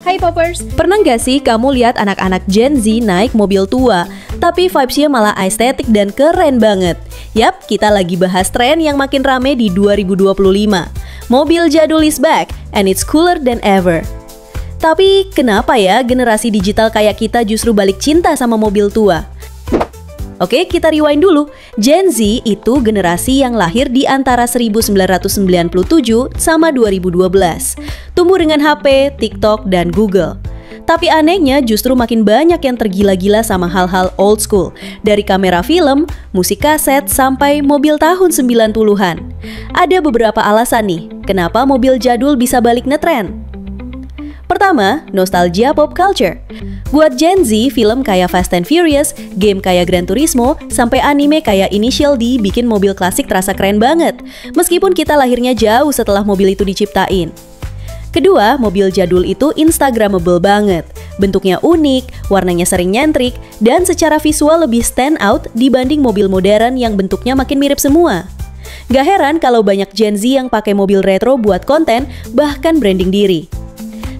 Hai Poppers, pernah nggak sih kamu lihat anak-anak Gen Z naik mobil tua, tapi vibes-nya malah estetik dan keren banget? Yap, kita lagi bahas tren yang makin rame di 2025. Mobil jadul is back, and it's cooler than ever. Tapi kenapa ya generasi digital kayak kita justru balik cinta sama mobil tua? Oke, kita rewind dulu. Gen Z itu generasi yang lahir di antara 1997 sama 2012. Tumbuh dengan HP, TikTok, dan Google. Tapi anehnya justru makin banyak yang tergila-gila sama hal-hal old school. Dari kamera film, musik kaset, sampai mobil tahun 90-an. Ada beberapa alasan nih, kenapa mobil jadul bisa balik ngetren. Pertama, nostalgia pop culture. Buat Gen Z, film kayak Fast and Furious, game kayak Gran Turismo, sampai anime kayak Initial D bikin mobil klasik terasa keren banget, meskipun kita lahirnya jauh setelah mobil itu diciptain. Kedua, mobil jadul itu instagramable banget. Bentuknya unik, warnanya sering nyentrik, dan secara visual lebih stand out dibanding mobil modern yang bentuknya makin mirip semua. Gak heran kalau banyak Gen Z yang pakai mobil retro buat konten, bahkan branding diri.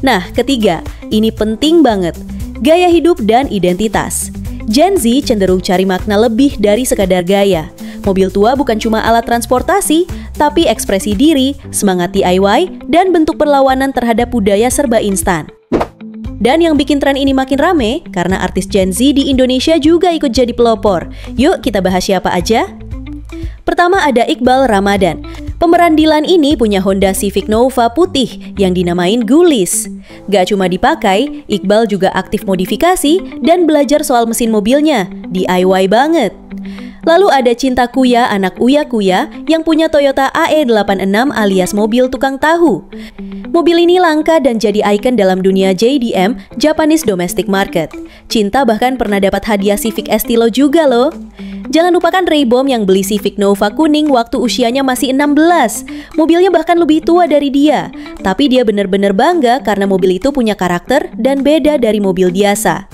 Nah, ketiga, ini penting banget. Gaya hidup dan identitas. Gen Z cenderung cari makna lebih dari sekadar gaya. Mobil tua bukan cuma alat transportasi, tapi ekspresi diri, semangat DIY, dan bentuk perlawanan terhadap budaya serba instan. Dan yang bikin tren ini makin rame, karena artis Gen Z di Indonesia juga ikut jadi pelopor. Yuk kita bahas siapa aja? Pertama ada Iqbal Ramadan. Pemeran Dylan ini punya Honda Civic Nova putih yang dinamain Gulis. Gak cuma dipakai, Iqbal juga aktif modifikasi dan belajar soal mesin mobilnya, DIY banget. Lalu ada Cinta Kuya, anak Uya Kuya, yang punya Toyota AE86 alias mobil tukang tahu. Mobil ini langka dan jadi ikon dalam dunia JDM, Japanese Domestic Market. Cinta bahkan pernah dapat hadiah Civic Estilo juga loh. Jangan lupakan Raybom yang beli Civic Nova kuning waktu usianya masih 16. Mobilnya bahkan lebih tua dari dia. Tapi dia bener-bener bangga karena mobil itu punya karakter dan beda dari mobil biasa.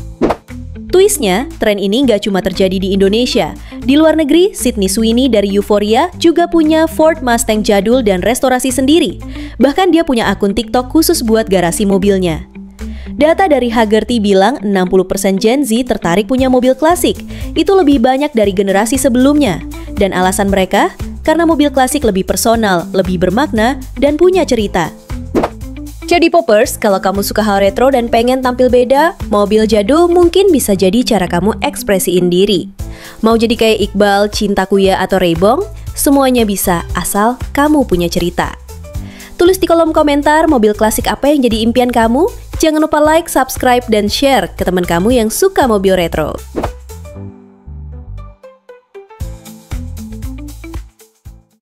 Twistnya, tren ini nggak cuma terjadi di Indonesia. Di luar negeri, Sydney Sweeney dari Euphoria juga punya Ford Mustang jadul dan restorasi sendiri. Bahkan dia punya akun TikTok khusus buat garasi mobilnya. Data dari Hagerty bilang 60% Gen Z tertarik punya mobil klasik. Itu lebih banyak dari generasi sebelumnya. Dan alasan mereka, karena mobil klasik lebih personal, lebih bermakna, dan punya cerita. Jadi Poppers, kalau kamu suka hal retro dan pengen tampil beda, mobil jadul mungkin bisa jadi cara kamu ekspresiin diri. Mau jadi kayak Iqbal, Cinta Kuya, atau Raybong, semuanya bisa, asal kamu punya cerita. Tulis di kolom komentar mobil klasik apa yang jadi impian kamu. Jangan lupa like, subscribe, dan share ke teman kamu yang suka mobil retro.